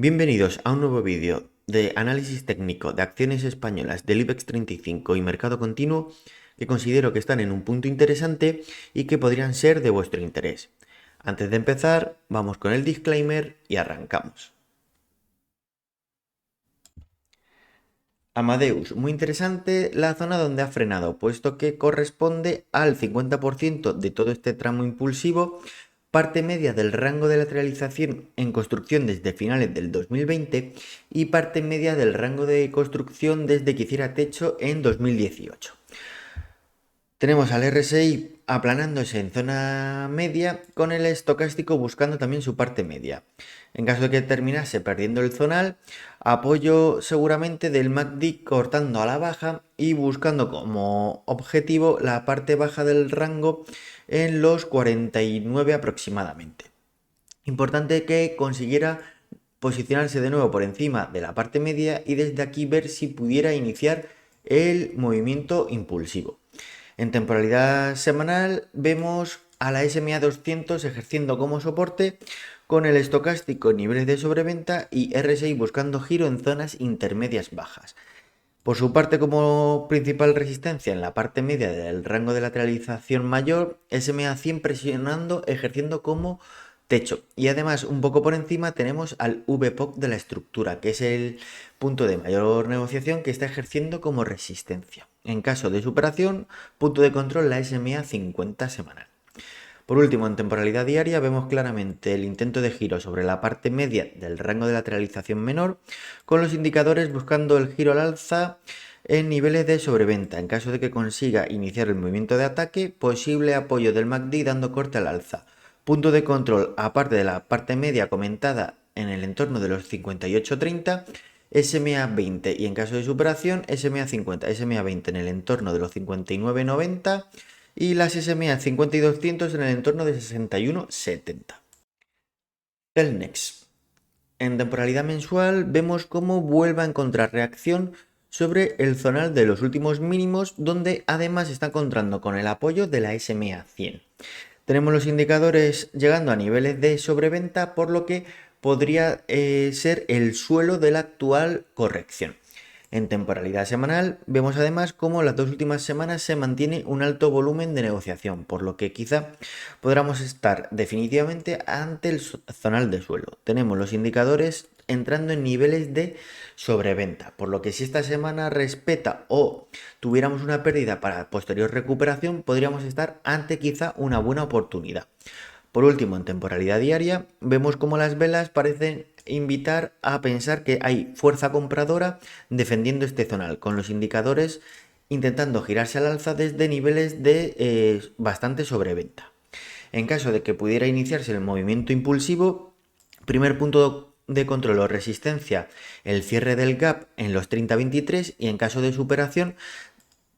Bienvenidos a un nuevo vídeo de análisis técnico de acciones españolas del IBEX 35 y mercado continuo que considero que están en un punto interesante y que podrían ser de vuestro interés. Antes de empezar, vamos con el disclaimer y arrancamos. Amadeus, muy interesante la zona donde ha frenado, puesto que corresponde al 50% de todo este tramo impulsivo, parte media del rango de lateralización en construcción desde finales del 2020 y parte media del rango de construcción desde que hiciera techo en 2018. Tenemos al RSI aplanándose en zona media con el estocástico buscando también su parte media. En caso de que terminase perdiendo el zonal, apoyo seguramente del MACD cortando a la baja y buscando como objetivo la parte baja del rango en los 49 aproximadamente. Importante que consiguiera posicionarse de nuevo por encima de la parte media y desde aquí ver si pudiera iniciar el movimiento impulsivo. En temporalidad semanal vemos a la SMA 200 ejerciendo como soporte con el estocástico en niveles de sobreventa y RSI buscando giro en zonas intermedias bajas. Por su parte, como principal resistencia en la parte media del rango de lateralización mayor, SMA 100 presionando, ejerciendo como techo. Y además, un poco por encima tenemos al VPOC de la estructura, que es el punto de mayor negociación que está ejerciendo como resistencia. En caso de superación, punto de control la SMA 50 semanal. Por último, en temporalidad diaria vemos claramente el intento de giro sobre la parte media del rango de lateralización menor, con los indicadores buscando el giro al alza en niveles de sobreventa. En caso de que consiga iniciar el movimiento de ataque, posible apoyo del MACD dando corte al alza. Punto de control, aparte de la parte media comentada en el entorno de los 58.30, SMA 20 y en caso de superación SMA 50, SMA 20 en el entorno de los 59.90 y las SMA 50 y 200 en el entorno de 61.70. Telnex. En temporalidad mensual vemos cómo vuelve a encontrar reacción sobre el zonal de los últimos mínimos, donde además está encontrando con el apoyo de la SMA 100. Tenemos los indicadores llegando a niveles de sobreventa, por lo que podría ser el suelo de la actual corrección. En temporalidad semanal vemos además cómo las dos últimas semanas se mantiene un alto volumen de negociación, por lo que quizá podamos estar definitivamente ante el zonal de suelo. Tenemos los indicadores entrando en niveles de sobreventa, por lo que si esta semana respeta o tuviéramos una pérdida para posterior recuperación, podríamos estar ante quizá una buena oportunidad. Por último, en temporalidad diaria, vemos cómo las velas parecen invitar a pensar que hay fuerza compradora defendiendo este zonal, con los indicadores intentando girarse al alza desde niveles de bastante sobreventa. En caso de que pudiera iniciarse el movimiento impulsivo, primer punto de control o resistencia, el cierre del gap en los 30.23 y en caso de superación,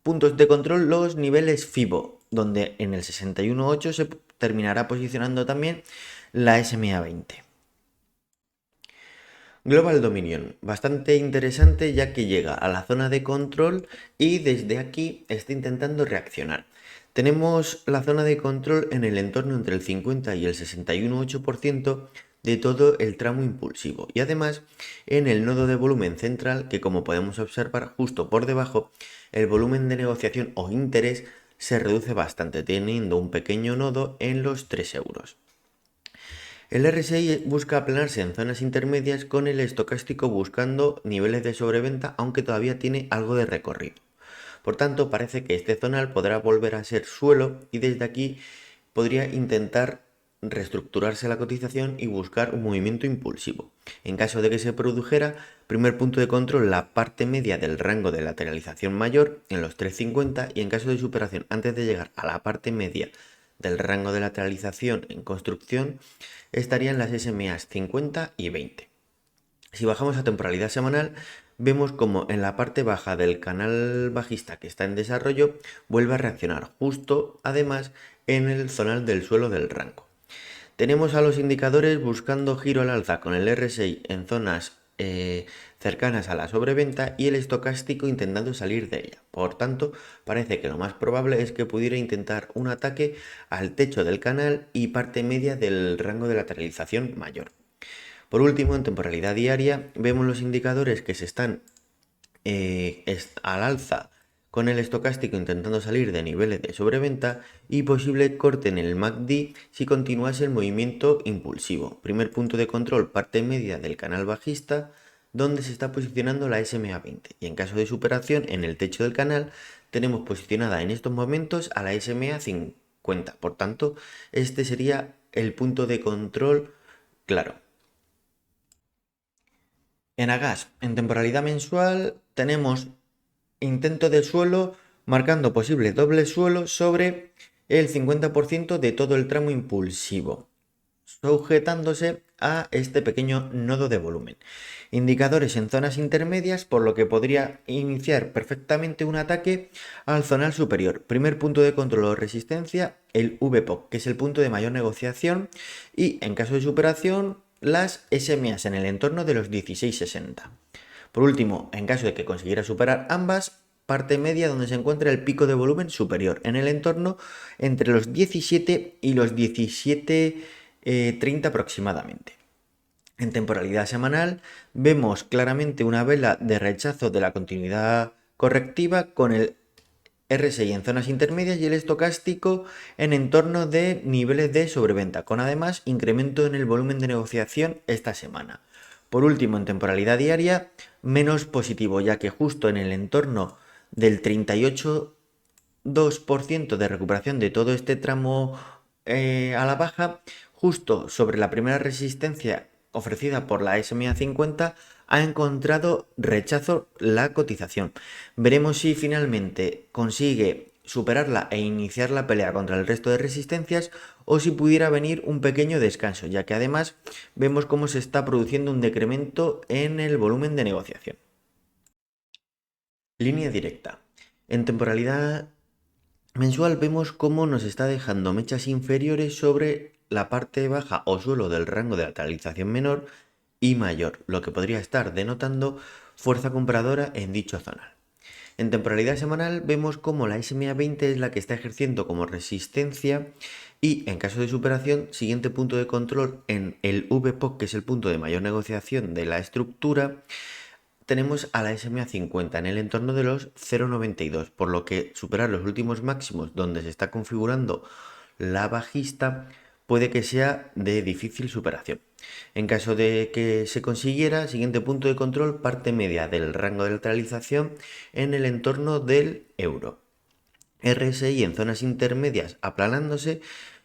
puntos de control los niveles FIBO, donde en el 61.8 se terminará posicionando también la SMA 20. Global Dominion, bastante interesante ya que llega a la zona de control y desde aquí está intentando reaccionar. Tenemos la zona de control en el entorno entre el 50 y el 61,8% de todo el tramo impulsivo y además en el nodo de volumen central que, como podemos observar justo por debajo, el volumen de negociación o interés se reduce bastante, teniendo un pequeño nodo en los 3 euros. El RSI busca aplanarse en zonas intermedias con el estocástico buscando niveles de sobreventa, aunque todavía tiene algo de recorrido. Por tanto, parece que este zonal podrá volver a ser suelo y desde aquí podría intentar reestructurarse la cotización y buscar un movimiento impulsivo. En caso de que se produjera, primer punto de control la parte media del rango de lateralización mayor en los 3,50 y en caso de superación antes de llegar a la parte media del rango de lateralización en construcción estarían las SMA 50 y 20. Si bajamos a temporalidad semanal, vemos como en la parte baja del canal bajista que está en desarrollo vuelve a reaccionar justo además en el zonal del suelo del rango. Tenemos a los indicadores buscando giro al alza con el RSI en zonas cercanas a la sobreventa y el estocástico intentando salir de ella. Por tanto, parece que lo más probable es que pudiera intentar un ataque al techo del canal y parte media del rango de lateralización mayor. Por último, en temporalidad diaria, vemos los indicadores que se están al alza con el estocástico intentando salir de niveles de sobreventa y posible corte en el MACD si continuase el movimiento impulsivo. Primer punto de control, parte media del canal bajista, donde se está posicionando la SMA20. Y en caso de superación, en el techo del canal, tenemos posicionada en estos momentos a la SMA50. Por tanto, este sería el punto de control claro. En Agas, en temporalidad mensual, tenemos intento de suelo marcando posible doble suelo sobre el 50% de todo el tramo impulsivo, sujetándose a este pequeño nodo de volumen. Indicadores en zonas intermedias, por lo que podría iniciar perfectamente un ataque al zonal superior. Primer punto de control o resistencia, el VPOC, que es el punto de mayor negociación, y en caso de superación, las SMAs en el entorno de los 16,60. Por último, en caso de que consiguiera superar ambas, parte media donde se encuentra el pico de volumen superior, en el entorno entre los 17 y los 17,30 aproximadamente. En temporalidad semanal vemos claramente una vela de rechazo de la continuidad correctiva con el RSI en zonas intermedias y el estocástico en entorno de niveles de sobreventa, con además incremento en el volumen de negociación esta semana. Por último, en temporalidad diaria, menos positivo, ya que justo en el entorno del 38,2% de recuperación de todo este tramo a la baja, justo sobre la primera resistencia ofrecida por la SMA 50, ha encontrado rechazo la cotización. Veremos si finalmente consigue superarla e iniciar la pelea contra el resto de resistencias o si pudiera venir un pequeño descanso, ya que además vemos cómo se está produciendo un decremento en el volumen de negociación. Línea directa. En temporalidad mensual vemos cómo nos está dejando mechas inferiores sobre la parte baja o suelo del rango de lateralización menor y mayor, lo que podría estar denotando fuerza compradora en dicho zonal. En temporalidad semanal vemos cómo la SMA20 es la que está ejerciendo como resistencia y en caso de superación, siguiente punto de control en el VPOC, que es el punto de mayor negociación de la estructura, tenemos a la SMA50 en el entorno de los 0,92, por lo que superar los últimos máximos donde se está configurando la bajista puede que sea de difícil superación. En caso de que se consiguiera, siguiente punto de control, parte media del rango de lateralización en el entorno del euro. RSI en zonas intermedias aplanándose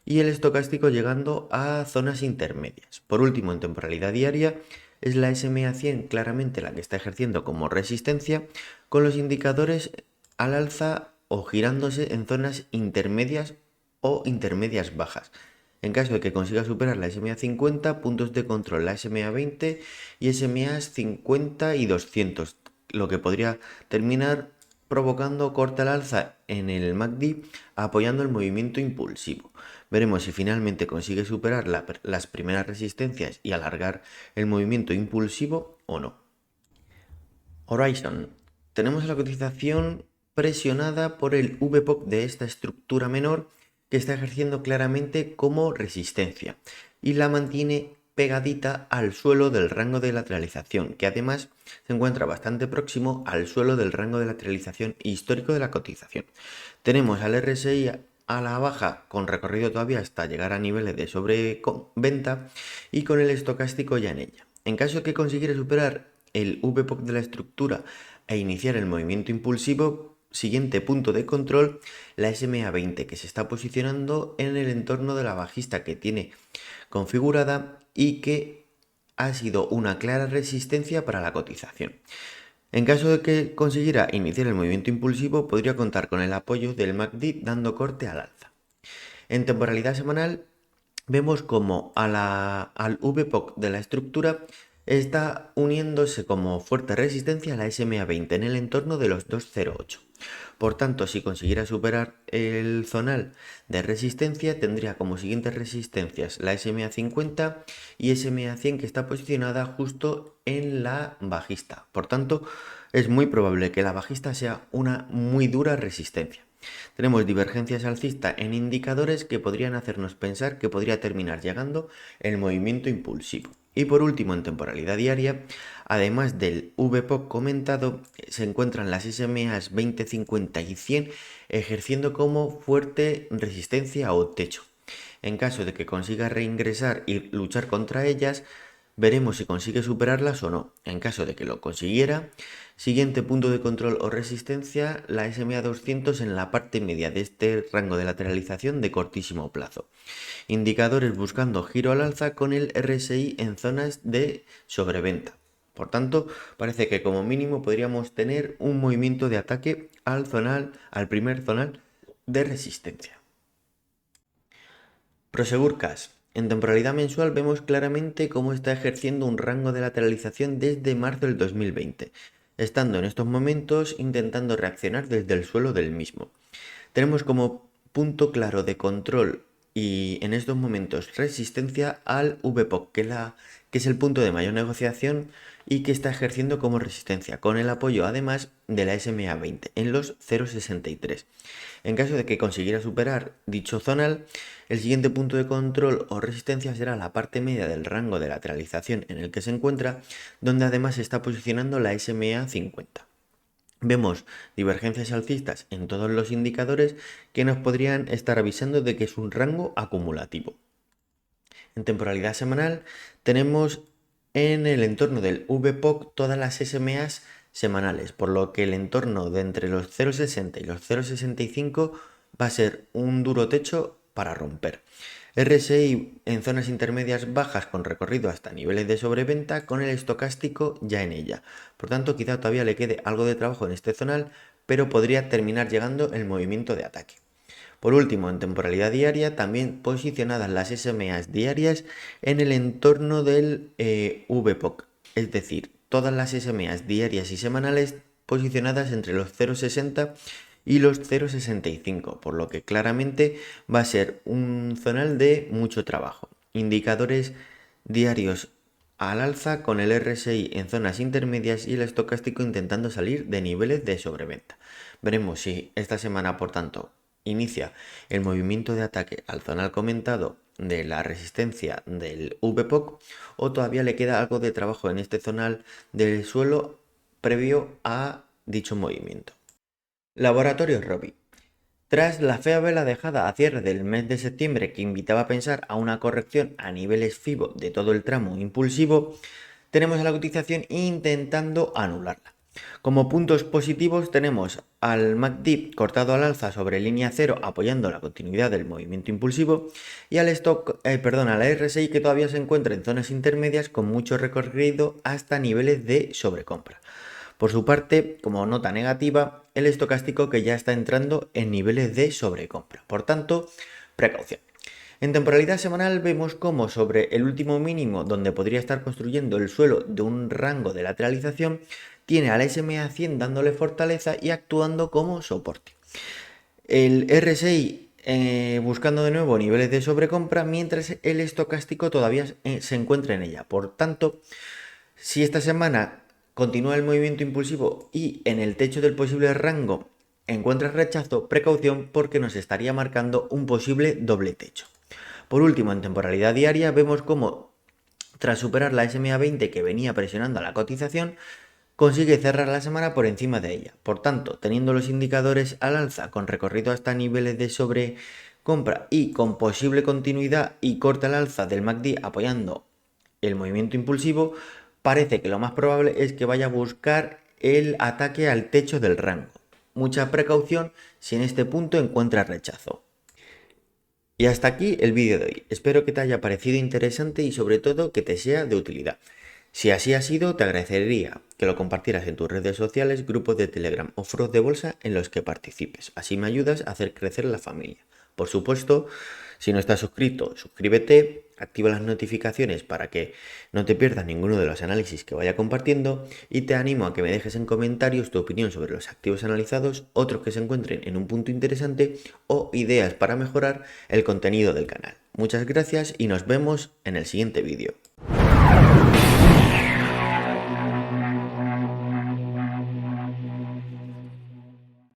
y el estocástico llegando a zonas intermedias. Por último, en temporalidad diaria, es la SMA 100 claramente la que está ejerciendo como resistencia, con los indicadores al alza o girándose en zonas intermedias o intermedias bajas. En caso de que consiga superar la SMA 50, puntos de control la SMA 20 y SMA 50 y 200, lo que podría terminar provocando corte al alza en el MACD, apoyando el movimiento impulsivo. Veremos si finalmente consigue superar las primeras resistencias y alargar el movimiento impulsivo o no. Horizon. Tenemos la cotización presionada por el VPOC de esta estructura menor que está ejerciendo claramente como resistencia y la mantiene pegadita al suelo del rango de lateralización, que además se encuentra bastante próximo al suelo del rango de lateralización histórico de la cotización. Tenemos al RSI a la baja con recorrido todavía hasta llegar a niveles de sobreventa y con el estocástico ya en ella. En caso de que consiguiera superar el VPOC de la estructura e iniciar el movimiento impulsivo, siguiente punto de control, la SMA20, que se está posicionando en el entorno de la bajista que tiene configurada y que ha sido una clara resistencia para la cotización. En caso de que consiguiera iniciar el movimiento impulsivo, podría contar con el apoyo del MACD dando corte al alza. En temporalidad semanal, vemos como al VPOC de la estructura está uniéndose como fuerte resistencia a la SMA20 en el entorno de los 2,08. Por tanto, si consiguiera superar el zonal de resistencia, tendría como siguientes resistencias la SMA 50 y SMA 100, que está posicionada justo en la bajista. Por tanto, es muy probable que la bajista sea una muy dura resistencia. Tenemos divergencias alcistas en indicadores que podrían hacernos pensar que podría terminar llegando el movimiento impulsivo. Y por último, en temporalidad diaria, además del VPOC comentado, se encuentran las SMAs 20, 50 y 100 ejerciendo como fuerte resistencia o techo. En caso de que consiga reingresar y luchar contra ellas, veremos si consigue superarlas o no. En caso de que lo consiguiera, siguiente punto de control o resistencia, la SMA 200 en la parte media de este rango de lateralización de cortísimo plazo. Indicadores buscando giro al alza con el RSI en zonas de sobreventa. Por tanto, parece que como mínimo podríamos tener un movimiento de ataque al primer zonal de resistencia. Prosegur Cash. En temporalidad mensual vemos claramente cómo está ejerciendo un rango de lateralización desde marzo del 2020, estando en estos momentos intentando reaccionar desde el suelo del mismo. Tenemos como punto claro de control y en estos momentos resistencia al VPOC, que es el punto de mayor negociación y que está ejerciendo como resistencia, con el apoyo además de la SMA 20 en los 0,63. En caso de que consiguiera superar dicho zonal, el siguiente punto de control o resistencia será la parte media del rango de lateralización en el que se encuentra, donde además se está posicionando la SMA 50. Vemos divergencias alcistas en todos los indicadores que nos podrían estar avisando de que es un rango acumulativo. En temporalidad semanal tenemos en el entorno del VPOC todas las SMAs semanales, por lo que el entorno de entre los 0,60 y los 0,65 va a ser un duro techo para romper. RSI en zonas intermedias bajas con recorrido hasta niveles de sobreventa con el estocástico ya en ella. Por tanto, quizá todavía le quede algo de trabajo en este zonal, pero podría terminar llegando el movimiento de ataque. Por último, en temporalidad diaria, también posicionadas las SMAs diarias en el entorno del VPOC, es decir, todas las SMAs diarias y semanales posicionadas entre los 0,60 y los 0,65, por lo que claramente va a ser un zonal de mucho trabajo. Indicadores diarios al alza con el RSI en zonas intermedias y el estocástico intentando salir de niveles de sobreventa. Veremos si esta semana, por tanto, inicia el movimiento de ataque al zonal comentado de la resistencia del VPOC o todavía le queda algo de trabajo en este zonal del suelo previo a dicho movimiento. Laboratorios Robi. Tras la fea vela dejada a cierre del mes de septiembre que invitaba a pensar a una corrección a niveles FIBO de todo el tramo impulsivo, tenemos a la cotización intentando anularla. Como puntos positivos tenemos al MACD cortado al alza sobre línea 0 apoyando la continuidad del movimiento impulsivo y al la RSI que todavía se encuentra en zonas intermedias con mucho recorrido hasta niveles de sobrecompra. Por su parte, como nota negativa, el estocástico que ya está entrando en niveles de sobrecompra. Por tanto, precaución. En temporalidad semanal vemos cómo sobre el último mínimo donde podría estar construyendo el suelo de un rango de lateralización, tiene al SMA 100 dándole fortaleza y actuando como soporte. El RSI buscando de nuevo niveles de sobrecompra mientras el estocástico todavía se encuentra en ella. Por tanto, si esta semana continúa el movimiento impulsivo y en el techo del posible rango encuentra rechazo, precaución porque nos estaría marcando un posible doble techo. Por último, en temporalidad diaria vemos cómo tras superar la SMA 20 que venía presionando a la cotización, consigue cerrar la semana por encima de ella. Por tanto, teniendo los indicadores al alza con recorrido hasta niveles de sobrecompra y con posible continuidad y corte al alza del MACD apoyando el movimiento impulsivo, parece que lo más probable es que vaya a buscar el ataque al techo del rango. Mucha precaución si en este punto encuentra rechazo. Y hasta aquí el vídeo de hoy. Espero que te haya parecido interesante y sobre todo que te sea de utilidad. Si así ha sido, te agradecería que lo compartieras en tus redes sociales, grupos de Telegram o foros de bolsa en los que participes. Así me ayudas a hacer crecer la familia. Por supuesto, si no estás suscrito, suscríbete, activa las notificaciones para que no te pierdas ninguno de los análisis que vaya compartiendo y te animo a que me dejes en comentarios tu opinión sobre los activos analizados, otros que se encuentren en un punto interesante o ideas para mejorar el contenido del canal. Muchas gracias y nos vemos en el siguiente vídeo.